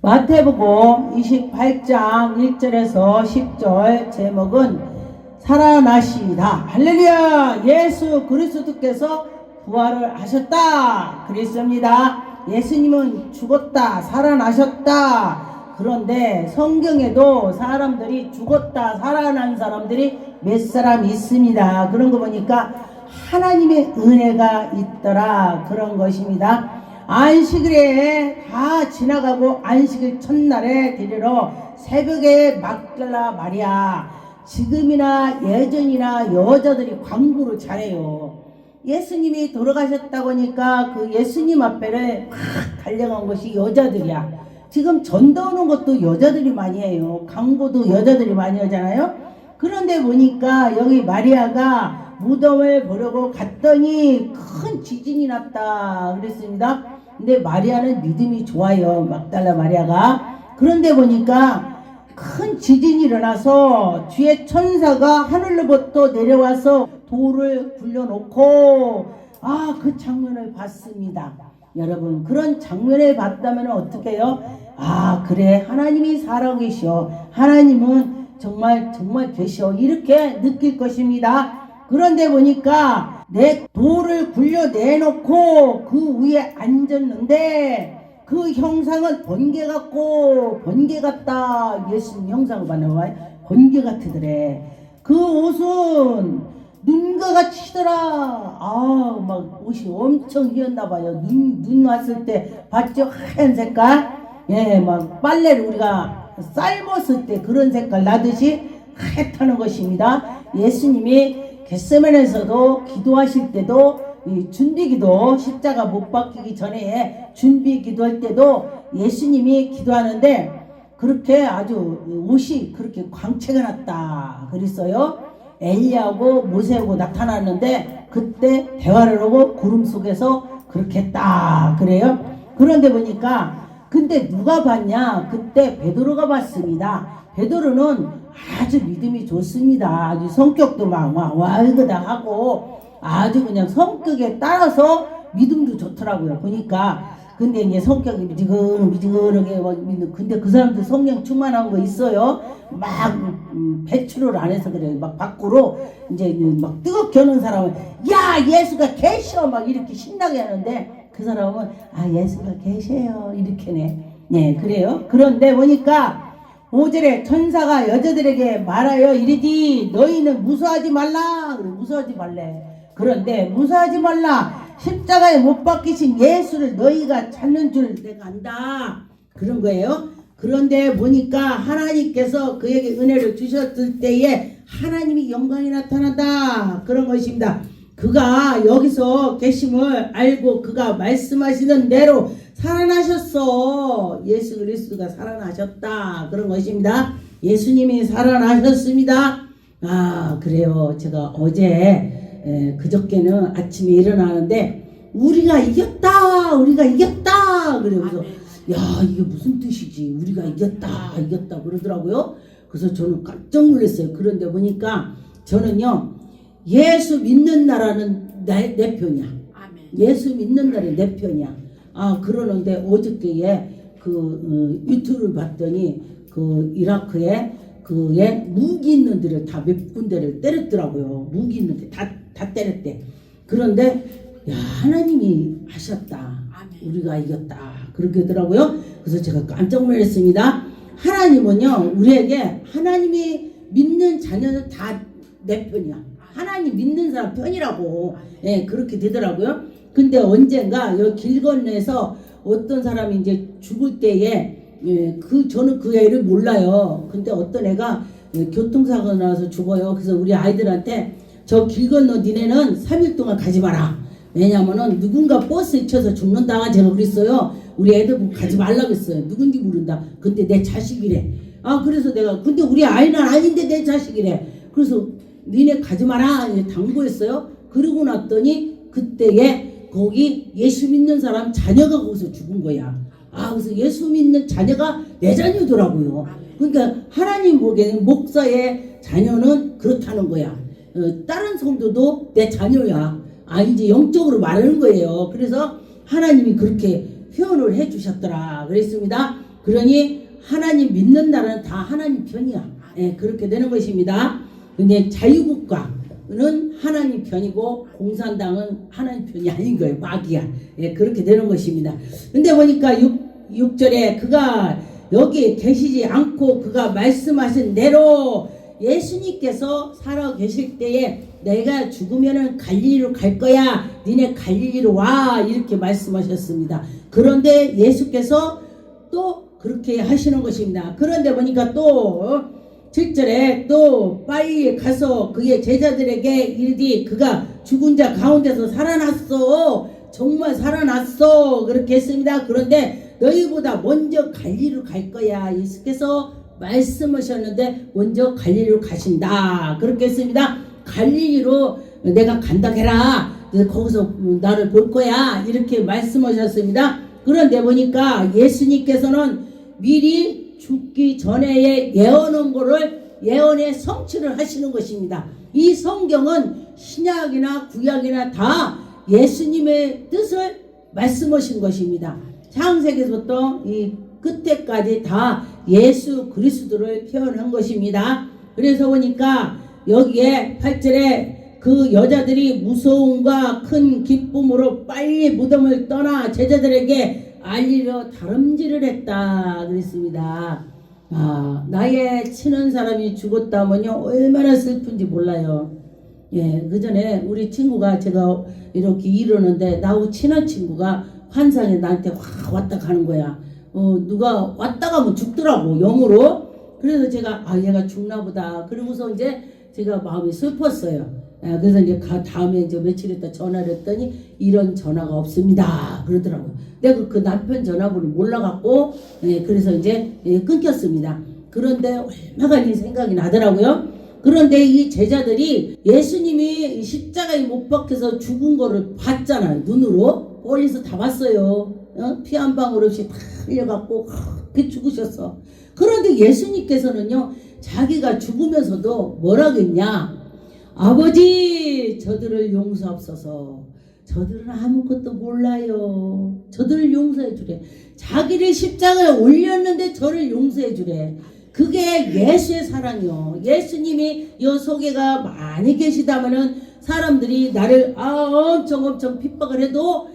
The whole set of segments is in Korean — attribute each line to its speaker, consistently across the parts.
Speaker 1: 마태복음 28장 1절에서 10절 제목은 살아나시다. 할렐루야! 예수 그리스도께서 부활을 하셨다. 그랬습니다. 예수님은 죽었다, 살아나셨다. 그런데 성경에도 사람들이 죽었다, 살아난 사람들이 몇 사람 있습니다. 그런 거 보니까 하나님의 은혜가 있더라. 그런 것입니다. 안식일에 다 지나가고 안식일 첫날에 드리러 새벽에 막달라 마리아, 지금이나 예전이나 여자들이 광고를 잘해요. 예수님이 돌아가셨다고 하니까 그 예수님 앞에를 막 달려간 것이 여자들이야. 지금 전도 오는 것도 여자들이 많이 해요. 광고도 여자들이 많이 하잖아요. 그런데 보니까 여기 마리아가 무덤을 보려고 갔더니 큰 지진이 났다 그랬습니다. 근데 마리아는 믿음이 좋아요. 막달라 마리아가. 그런데 보니까 큰 지진이 일어나서 뒤에 천사가 하늘로부터 내려와서 돌을 굴려놓고 그 장면을 봤습니다. 여러분, 그런 장면을 봤다면 어떻게 해요? 그래, 하나님이 살아계셔, 하나님은 정말 계셔, 이렇게 느낄 것입니다. 그런데 보니까 내 돌을 굴려 내놓고 그 위에 앉았는데 그 형상은 번개 같고, 번개 같다. 예수님 형상을 봤나봐요. 번개 같으더래. 그 옷은 눈과 같이더라. 막 옷이 엄청 희었나봐요. 눈 왔을 때 봤죠? 하얀 색깔. 막 빨래를 우리가 삶았을 때 그런 색깔 나듯이 하얗다는 것입니다. 예수님이 겟세마네에서도 기도하실 때도 이 준비기도, 십자가 못 박히기 전에 준비기도할 때도 예수님이 기도하는데 그렇게 아주 옷이 그렇게 광채가 났다 그랬어요. 엘리야하고 모세하고 나타났는데 그때 대화를 하고 구름 속에서 그렇게 했다 그래요. 그런데 보니까 근데 누가 봤냐? 그때 베드로가 봤습니다. 베드로는 아주 믿음이 좋습니다. 아주 성격도 막 와일드하고 아주 그냥 성격에 따라서 믿음도 좋더라고요. 보니까. 근데 이제 성격이 미지근하게 근데 그 사람들 성령 충만한 거 있어요. 막 배출을 안 해서 그래요. 막 밖으로 이제 막 뜨겁게 하는 사람은 야, 예수가 계셔 막 이렇게 신나게 하는데 그 사람은 예수가 계셔요 이렇게네. 네, 그래요. 그런데 보니까 5절에 천사가 여자들에게 말하여 이르디 너희는 무서워하지 말라. 무서워하지 말래. 그런데 무서워하지 말라. 십자가에 못 박히신 예수를 너희가 찾는 줄 내가 안다. 그런 거예요. 그런데 보니까 하나님께서 그에게 은혜를 주셨을 때에 하나님이 영광이 나타난다. 그런 것입니다. 그가 여기서 계심을 알고 그가 말씀하시는 대로 살아나셨어. 예수 그리스도가 살아나셨다. 그런 것입니다. 예수님이 살아나셨습니다. 그래요. 제가 어제 그저께는 아침에 일어나는데 우리가 이겼다. 그래서 이게 무슨 뜻이지? 우리가 이겼다 그러더라고요. 그래서 저는 깜짝 놀랐어요. 그런데 보니까 저는요, 예수 믿는 나라는 내 편이야. 아멘. 예수 믿는 나라는 내 편이야. 그러는데 어저께에 유튜브를 봤더니 이라크에 무기 있는 데를 다 몇 군데를 때렸더라고요. 무기 있는 데 다 때렸대. 그런데 하나님이 하셨다. 아멘. 우리가 이겼다. 그렇게 하더라고요. 그래서 제가 깜짝 놀랐습니다. 하나님은요, 우리에게 하나님이 믿는 자녀는 다 내 편이야. 하나님 믿는 사람 편이라고. 그렇게 되더라고요. 근데 언젠가 여기 길 건너에서 어떤 사람이 이제 죽을 때에 저는 그 애를 몰라요. 근데 어떤 애가 교통사고 나서 죽어요. 그래서 우리 아이들한테 저 길 건너 니네는 3일 동안 가지 마라. 왜냐면은 누군가 버스에 쳐서 죽는다. 제가 그랬어요. 우리 애들 보고 가지 말라고 했어요. 누군지 모른다. 근데 내 자식이래. 그래서 내가 근데 우리 아이는 아닌데 내 자식이래. 그래서 니네 가지 마라. 당부했어요. 그러고 났더니 그때에 거기 예수 믿는 사람 자녀가 거기서 죽은 거야. 그래서 예수 믿는 자녀가 내 자녀더라고요. 그러니까 하나님 보기에는 목사의 자녀는 그렇다는 거야. 다른 성도도 내 자녀야. 이제 영적으로 말하는 거예요. 그래서 하나님이 그렇게 표현을 해 주셨더라 그랬습니다. 그러니 하나님 믿는 나라는 다 하나님 편이야. 예, 그렇게 되는 것입니다. 근데 자유국가는 하나님 편이고 공산당은 하나님 편이 아닌 거예요. 마귀야. 예, 그렇게 되는 것입니다. 근데 보니까 6절에 그가 여기 계시지 않고 그가 말씀하신 대로 예수님께서 살아 계실 때에 내가 죽으면은 갈릴리로 갈 거야. 니네 갈릴리로 와. 이렇게 말씀하셨습니다. 그런데 예수께서 또 그렇게 하시는 것입니다. 그런데 보니까 또 7절에 또 빨리 가서 그의 제자들에게 이르되 그가 죽은 자 가운데서 살아났어. 정말 살아났어. 그렇게 했습니다. 그런데 너희보다 먼저 갈릴리로 갈 거야. 예수께서 말씀하셨는데 먼저 갈릴리로 가신다. 그렇게 했습니다. 갈릴리로 내가 간다 해라. 거기서 나를 볼 거야. 이렇게 말씀하셨습니다. 그런데 보니까 예수님께서는 미리 죽기 전에 예언한 거를 예언의 성취를 하시는 것입니다. 이 성경은 신약이나 구약이나 다 예수님의 뜻을 말씀하신 것입니다. 창세기부터 이 끝에까지 다 예수 그리스도를 표현한 것입니다. 그래서 보니까 여기에 8절에 그 여자들이 무서움과 큰 기쁨으로 빨리 무덤을 떠나 제자들에게 알리려 다름질을 했다 그랬습니다. 나의 친한 사람이 죽었다면요 얼마나 슬픈지 몰라요. 예, 그 전에 우리 친구가 제가 이렇게 이러는데 나하고 친한 친구가 환상에 나한테 확 왔다 가는 거야. 누가 왔다 가면 죽더라고 영으로. 그래서 제가 얘가 죽나 보다. 그러고서 이제 제가 마음이 슬펐어요. 그래서 이제 다음에 이제 며칠 있다 전화를 했더니 이런 전화가 없습니다 그러더라고요. 내가 그 남편 전화번호 몰라갖고 그래서 이제 끊겼습니다. 그런데 얼마간이 생각이 나더라고요. 그런데 이 제자들이 예수님이 십자가에 못 박혀서 죽은 거를 봤잖아요. 눈으로 멀리서 다 봤어요. 피 한 방울 없이 다 흘려갖고 그렇게 죽으셨어. 그런데 예수님께서는요 자기가 죽으면서도 뭐라겠냐, 아버지 저들을 용서하옵소서. 저들은 아무것도 몰라요. 저들을 용서해 주래. 자기를 십자가에 올렸는데 저를 용서해 주래. 그게 예수의 사랑이요. 예수님이 이 속에가 많이 계시다면은 사람들이 나를 엄청 핍박을 해도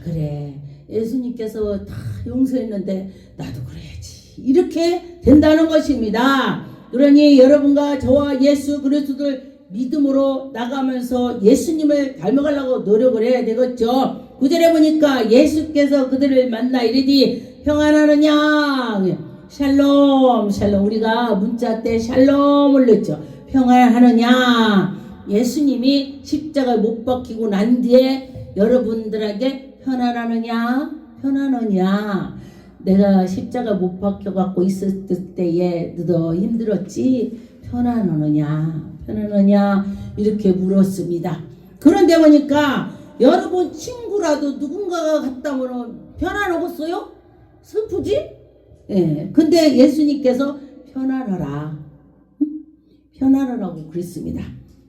Speaker 1: 그래 예수님께서 다 용서했는데 나도 그래야지 이렇게 된다는 것입니다. 그러니 여러분과 저와 예수 그리스도를 믿음으로 나가면서 예수님을 닮아가려고 노력을 해야 되겠죠. 9절에 보니까 예수께서 그들을 만나 이르되 평안하느냐. 샬롬 샬롬. 우리가 문자 때 샬롬을 넣죠. 평안하느냐. 예수님이 십자가에 못 박히고 난 뒤에 여러분들에게 편안하느냐 편안하냐. 내가 십자가 못 박혀갖고 있을 때에 너도 힘들었지 편안하느냐 편안하냐 이렇게 물었습니다. 그런데 보니까 여러분 친구라도 누군가가 갔다면 편안하겠어요? 슬프지? 예. 근데 예수님께서 편안하라 편안하라고 그랬습니다.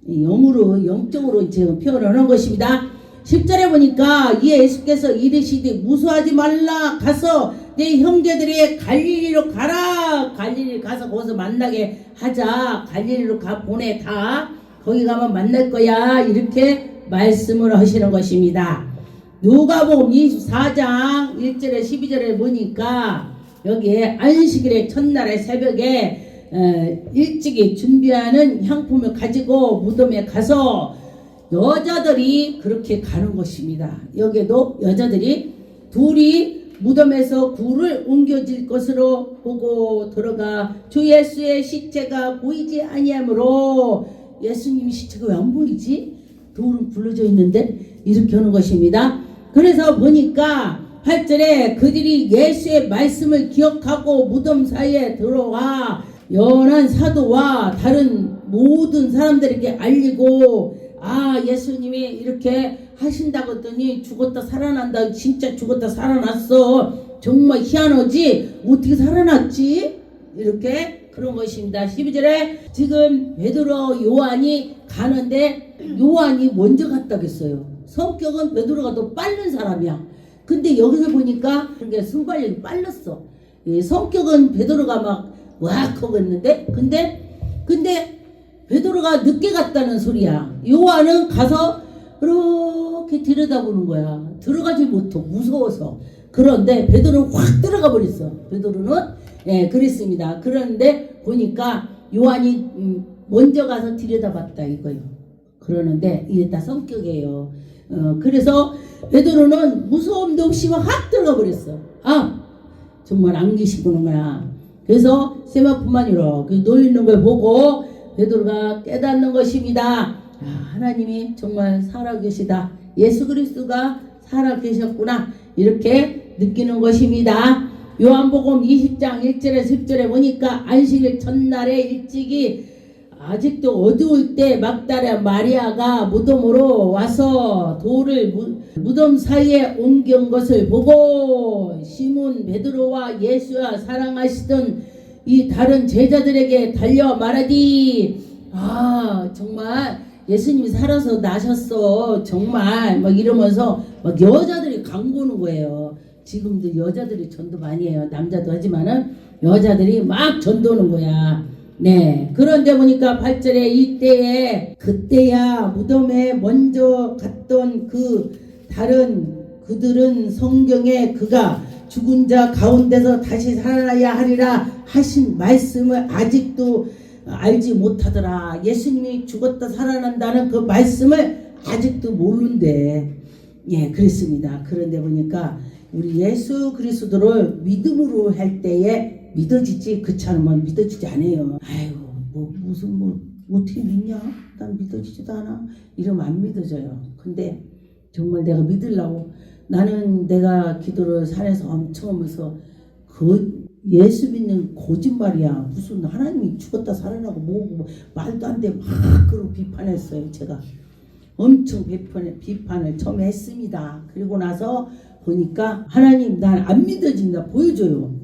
Speaker 1: 영적으로 지금 표현하는 것입니다. 10절에 보니까 이 예수께서 이르시되 무수하지 말라. 가서 내 형제들이 갈릴리로 가라. 갈릴리 가서 거기서 만나게 하자. 갈릴리로 보내. 다 거기 가면 만날 거야. 이렇게 말씀을 하시는 것입니다. 누가복음 24장 1절에 12절에 보니까 여기에 안식일의 첫날의 새벽에 일찍이 준비하는 향품을 가지고 무덤에 가서 여자들이 그렇게 가는 것입니다. 여기에도 여자들이 둘이 무덤에서 굴을 옮겨질 것으로 보고 들어가 주 예수의 시체가 보이지 아니하므로. 예수님 시체가 왜 안 보이지? 돌은 굴러져 있는데 이렇게 하는 것입니다. 그래서 보니까 8절에 그들이 예수의 말씀을 기억하고 무덤 사이에 들어와 연한 사도와 다른 모든 사람들에게 알리고 예수님이 이렇게 하신다고 했더니 죽었다 살아난다. 진짜 죽었다 살아났어. 정말 희한하지? 어떻게 살아났지? 이렇게 그런 것입니다. 12절에 지금 베드로 요한이 가는데 요한이 먼저 갔다겠어요. 성격은 베드로가 더 빠른 사람이야. 근데 여기서 보니까 그게 순발력이 빨랐어. 성격은 베드로가 막 와하고 했는데 근데 베드로가 늦게 갔다는 소리야. 요한은 가서 이렇게 들여다보는 거야. 들어가지 못해 무서워서. 그런데 베드로는 확 들어가 버렸어. 베드로는 그랬습니다. 그런데 보니까 요한이 먼저 가서 들여다봤다 이거요. 그러는데 이게 다 성격이에요. 그래서 베드로는 무서움도 없이 확 들어가 버렸어. 아 정말 안 계시구나. 그래서 세마포만 이렇게 놓이는 걸 보고 베드로가 깨닫는 것입니다. 하나님이 정말 살아계시다. 예수 그리스도가 살아계셨구나. 이렇게 느끼는 것입니다. 요한복음 20장 1절에 10절에 보니까 안식일 첫날에 일찍이 아직도 어두울 때 막달라 마리아가 무덤으로 와서 돌을 무덤 사이에 옮긴 것을 보고 시몬 베드로와 예수와 사랑하시던 이 다른 제자들에게 달려 말하디 정말 예수님이 살아서 나셨어 정말 막 이러면서 막 여자들이 강구는 거예요. 지금도 여자들이 전도 많이 해요. 남자도 하지만은 여자들이 막 전도는 거야. 네. 그런데 보니까 8절에 이때에 그때야 무덤에 먼저 갔던 그 다른 그들은 성경에 그가 죽은 자 가운데서 다시 살아나야 하리라 하신 말씀을 아직도 알지 못하더라. 예수님이 죽었다 살아난다는 그 말씀을 아직도 모르는데 그랬습니다. 그런데 보니까 우리 예수 그리스도를 믿음으로 할 때에 믿어지지 그렇지 않으면 믿어지지 않아요. 아이고 무슨 어떻게 믿냐? 난 믿어지지도 않아. 이러면 안 믿어져요. 근데 정말 내가 믿으려고 나는 내가 기도를 산에서 엄청 하면서 그 예수 믿는 거짓말이야. 무슨 하나님이 죽었다 살아나고 뭐고 말도 안 돼. 막 그러고 비판했어요. 제가 엄청 비판을 처음에 했습니다. 그리고 나서 보니까 하나님 난 안 믿어진다 보여줘요.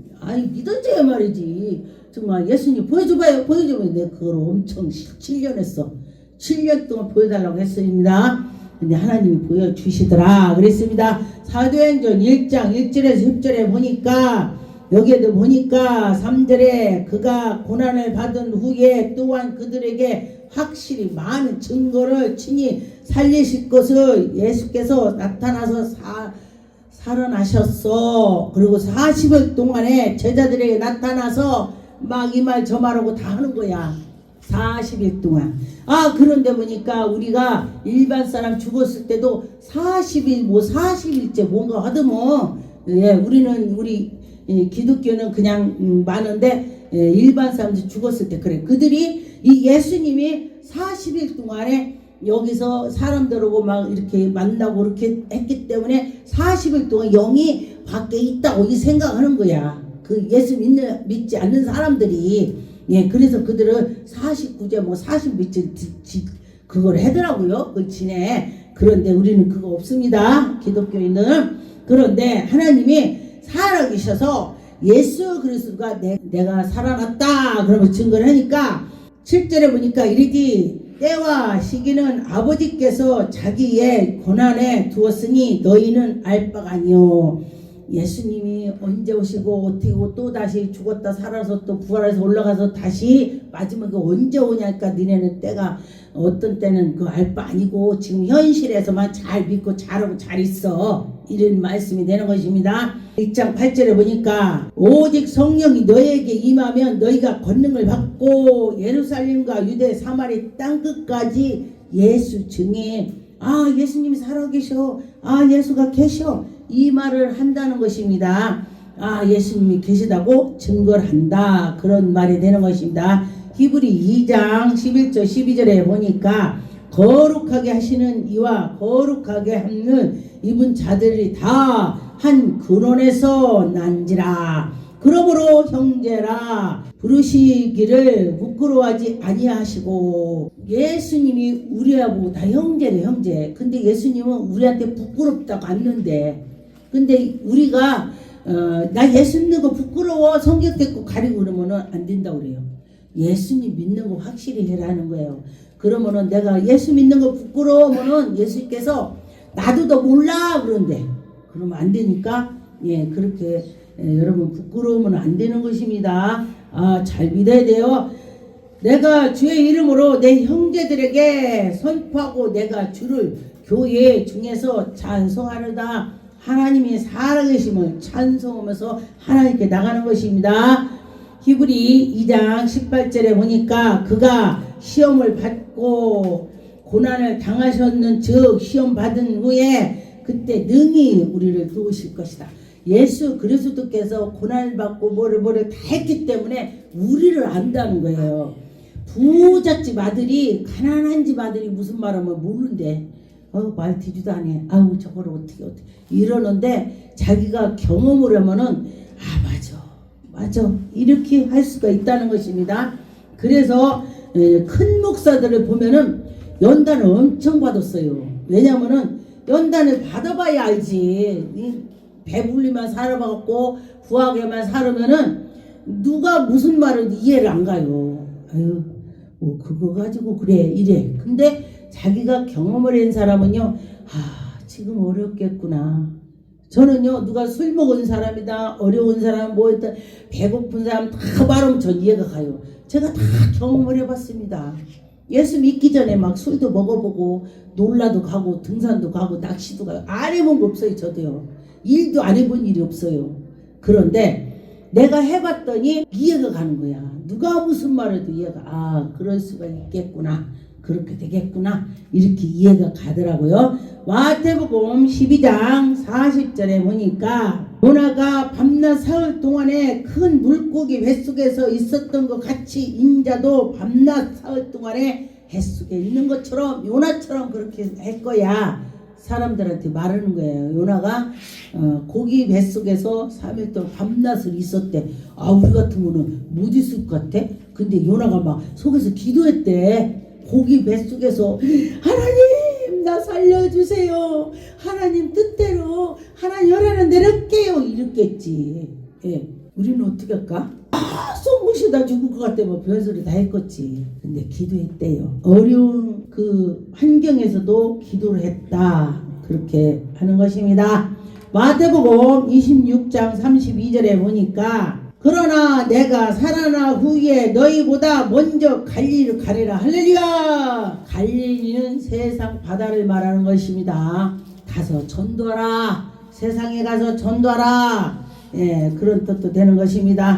Speaker 1: 믿어줘야 말이지. 정말 예수님 보여줘봐요. 내가 그걸 엄청 7년 했어. 7년 동안 보여달라고 했습니다. 근데 하나님이 보여주시더라 그랬습니다. 사도행전 1장 1절에서 10절에 보니까 여기에도 보니까 3절에 그가 고난을 받은 후에 또한 그들에게 확실히 많은 증거를 친히 살리실 것을 예수께서 나타나서 살아나셨어. 그리고 40일 동안에 제자들에게 나타나서 막 이 말 저 말하고 다 하는 거야. 40일 동안. 그런데 보니까 우리가 일반 사람 죽었을 때도 40일 40일째 뭔가 하더만 우리 기독교는 그냥 많은데 일반 사람들 죽었을 때 그래. 그들이 이 예수님이 40일 동안에 여기서 사람들하고 막 이렇게 만나고 이렇게 했기 때문에 40일 동안 영이 밖에 있다고 이 생각하는 거야. 그 예수 믿지 않는 사람들이. 그래서 그들은 49제 40며칠 그걸 하더라고요. 그걸 지내. 그런데 우리는 그거 없습니다. 기독교인은. 그런데 하나님이 살아계셔서 예수 그리스도가 내가 살아났다 그러면 증거를 하니까 7절에 보니까 이르기 때와 시기는 아버지께서 자기의 고난에 두었으니 너희는 알 바가 아니요. 예수님이 언제 오시고 어떻게 오고 또 다시 죽었다 살아서 또 부활해서 올라가서 다시 마지막에 언제 오냐니까 너네는 때가 어떤 때는 그 알 바 아니고 지금 현실에서만 잘 믿고 잘하고 잘 있어. 이런 말씀이 되는 것입니다. 1장 8절에 보니까 오직 성령이 너에게 임하면 너희가 권능을 받고 예루살렘과 유대 사마리 땅끝까지 예수 증인. 예수님이 살아계셔. 예수가 계셔. 이 말을 한다는 것입니다. 예수님이 계시다고 증거를 한다. 그런 말이 되는 것입니다. 히브리 2장 11절 12절에 보니까 거룩하게 하시는 이와 거룩하게 하는 이분 자들이 다 한 근원에서 난지라. 그러므로 형제라 부르시기를 부끄러워하지 아니하시고. 예수님이 우리하고 다 형제래 형제. 근데 예수님은 우리한테 부끄럽다고 않는데 근데 우리가 나 예수 믿는 거 부끄러워 성경 떼고 가리고 그러면은 안 된다고 그래요. 예수님 믿는 거 확실히 해라는 거예요. 그러면은 내가 예수 믿는 거 부끄러우면은 예수님께서 나도 더 몰라 그런데 그러면 안 되니까 그렇게 여러분 부끄러우면 안 되는 것입니다. 잘 믿어야 돼요. 내가 주의 이름으로 내 형제들에게 선포하고 내가 주를 교회 중에서 찬송하려다. 하나님이 살아계심을 찬송하면서 하나님께 나가는 것입니다. 히브리 2장 18절에 보니까 그가 시험을 받고 고난을 당하셨는 즉 시험 받은 후에 그때 능히 우리를 도우실 것이다. 예수 그리스도께서 고난을 받고 뭐를 다 했기 때문에 우리를 안다는 거예요. 부잣집 아들이 가난한 집 아들이 무슨 말하면 모르는데 말 뒤지도 안 해. 저거를 어떻게 이러는데 자기가 경험을 하면은 맞아 이렇게 할 수가 있다는 것입니다. 그래서 큰 목사들을 보면은 연단을 엄청 받았어요. 왜냐면은 연단을 받아봐야 알지. 배불리만 살아봐갖고 후하게만 살으면은 누가 무슨 말을 이해를 안 가요. 그거 가지고 그래 이래. 근데 자기가 경험을 한 사람은요, 지금 어렵겠구나. 저는요, 누가 술 먹은 사람이다, 어려운 사람, 뭐였다, 배고픈 사람 다 말하면 전 이해가 가요. 제가 다 경험을 해봤습니다. 예수 믿기 전에 막 술도 먹어보고 놀라도 가고 등산도 가고 낚시도 가고 안 해본 거 없어요. 저도요. 일도 안 해본 일이 없어요. 그런데 내가 해봤더니 이해가 가는 거야. 누가 무슨 말해도 이해가 그럴 수가 있겠구나. 그렇게 되겠구나. 이렇게 이해가 가더라고요. 마태복음 12장 40절에 보니까 요나가 밤낮 사흘 동안에 큰 물고기 뱃속에서 있었던 것 같이 인자도 밤낮 사흘 동안에 뱃속에 있는 것처럼 요나처럼 그렇게 할 거야. 사람들한테 말하는 거예요. 요나가 고기 뱃속에서 3일 동안 밤낮을 있었대. 우리 같으면은 못 있을 것 같아? 근데 요나가 막 속에서 기도했대. 고기 뱃속에서 하나님 나 살려주세요. 하나님 뜻대로 하나님 혈안을 내릴게요. 이랬겠지. 우리는 어떻게 할까? 쏘무시다 죽을 것 같대. 별소리 다 했겠지. 근데 기도했대요. 어려운 그 환경에서도 기도를 했다. 그렇게 하는 것입니다. 마태복음 26장 32절에 보니까 그러나 내가 살아나 후에 너희보다 먼저 갈릴리를 가리라. 할렐루야. 갈릴리는 세상 바다를 말하는 것입니다. 가서 전도하라. 세상에 가서 전도하라. 그런 뜻도 되는 것입니다.